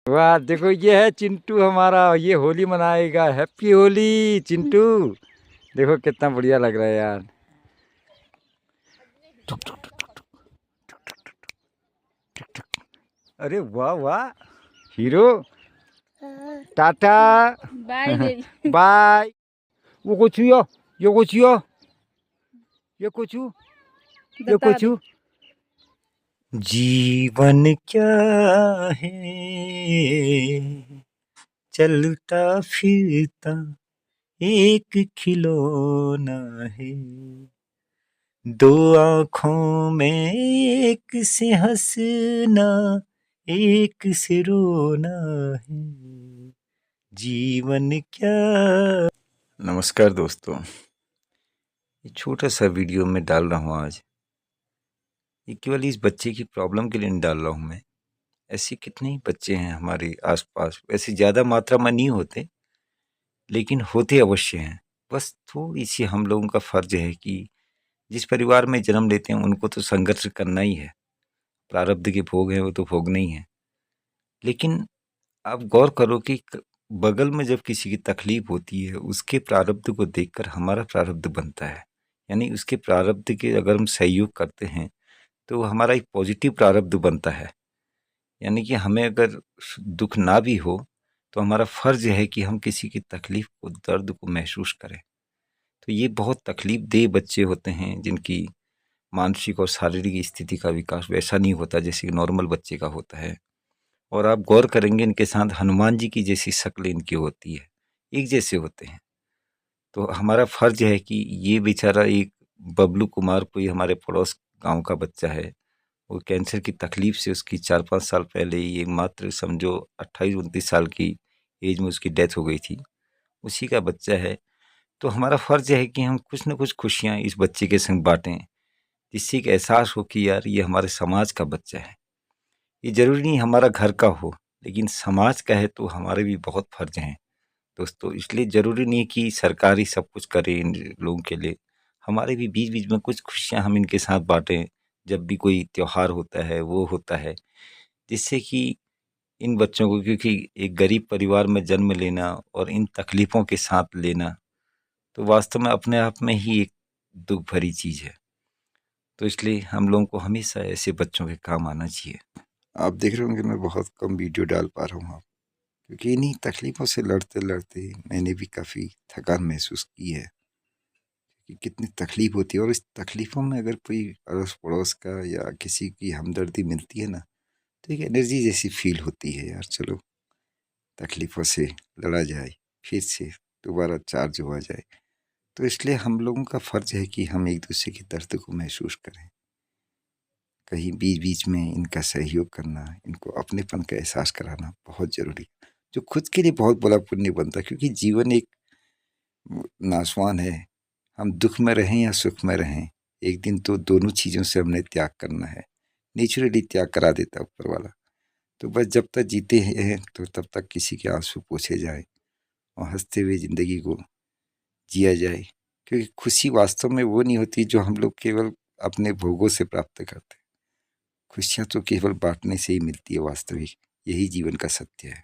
वाह देखो ये है चिंटू हमारा, ये होली मनाएगा। हैप्पी होली चिंटू। देखो कितना बढ़िया लग रहा है यार। अरे वाह वाह hero. Tata bye baby. Bye. वो कुछ ये कुछ ये कुछ ये बता कुछ दे। जीवन क्या है, चलता फिरता एक खिलौना है, दो आँखों में एक से हंसना एक से रोना है, जीवन क्या। नमस्कार दोस्तों, ये छोटा सा वीडियो मैं डाल रहा हूँ आज। ये केवल इस बच्चे की प्रॉब्लम के लिए नहीं डाल रहा हूँ मैं। ऐसे कितने ही बच्चे हैं हमारे आसपास, वैसे ज़्यादा मात्रा में नहीं होते लेकिन होते अवश्य हैं। बस थोड़ी सी हम लोगों का फर्ज है कि जिस परिवार में जन्म लेते हैं उनको तो संघर्ष करना ही है, प्रारब्ध के भोग हैं वो तो भोगने ही है। लेकिन आप गौर करो कि बगल में जब किसी की तकलीफ होती है उसके प्रारब्ध को देखकर हमारा प्रारब्ध बनता है। यानी उसके प्रारब्ध के अगर हम सहयोग करते हैं तो हमारा एक पॉजिटिव प्रारब्ध बनता है। यानी कि हमें अगर दुख ना भी हो तो हमारा फर्ज है कि हम किसी की तकलीफ को, दर्द को महसूस करें। तो ये बहुत तकलीफ देह बच्चे होते हैं जिनकी मानसिक और शारीरिक स्थिति का विकास वैसा नहीं होता जैसे नॉर्मल बच्चे का होता है। और आप गौर करेंगे इनके साथ हनुमान जी की जैसी शक्ल इनकी होती है, एक जैसे होते हैं। तो हमारा फर्ज है कि ये बेचारा एक बबलू कुमार, कोई हमारे पड़ोस गांव का बच्चा है, वो कैंसर की तकलीफ से उसकी 4-5 साल पहले ये मात्र समझो 28-29 साल की एज में उसकी डेथ हो गई थी। उसी का बच्चा है। तो हमारा फर्ज है कि हम कुछ न कुछ खुशियाँ इस बच्चे के संग बाँटें, जिससे एक एहसास हो कि यार ये हमारे समाज का बच्चा है। ये ज़रूरी नहीं हमारा घर का हो, लेकिन समाज का है तो हमारे भी बहुत फर्ज हैं दोस्तों। इसलिए ज़रूरी नहीं है कि सरकार ही सब कुछ करे इन लोगों के लिए। हमारे भी बीच-बीच में कुछ खुशियाँ हम इनके साथ बाँटें, जब भी कोई त्योहार होता है, वो होता है, जिससे कि इन बच्चों को, क्योंकि एक गरीब परिवार में जन्म लेना और इन तकलीफ़ों के साथ लेना, तो वास्तव में अपने आप में ही एक दुःख भरी चीज़ है। तो इसलिए हम लोगों को हमेशा ऐसे बच्चों के काम आना चाहिए। आप देख रहे होंगे मैं बहुत कम वीडियो डाल पा रहा हूँ, क्योंकि इन्हीं तकलीफ़ों से लड़ते-लड़ते मैंने भी काफ़ी थकान महसूस की है कि कितनी तकलीफ़ होती है। और इस तकलीफ़ों में अगर कोई अड़ोस-पड़ोस का या किसी की हमदर्दी मिलती है ना, तो एक एनर्जी जैसी फ़ील होती है यार, चलो तकलीफ़ों से लड़ा जाए, फिर से दोबारा चार्ज हुआ जाए। तो इसलिए हम लोगों का फ़र्ज़ है कि हम एक-दूसरे के दर्द को महसूस करें। कहीं बीच-बीच में इनका सहयोग करना, इनको अपनेपन का एहसास कराना बहुत ज़रूरी है, जो खुद के लिए बहुत बड़ा पुण्य बनता है, क्योंकि जीवन एक नाशवान है। हम दुःख में रहें या सुख में रहें, एक दिन तो दोनों चीज़ों से हमने त्याग करना है। नेचुरली त्याग करा देता है ऊपर वाला। तो बस जब तक जीते हैं तो तब तक किसी के आँसू पोंछे जाएँ और हँसते हुए ज़िंदगी को जिया जाए। क्योंकि खुशी वास्तव में वो नहीं होती जो हम लोग केवल अपने भोगों से प्राप्त करते हैं। खुशियाँ तो केवल बाँटने से ही मिलती है वास्तविक, यही जीवन का सत्य है।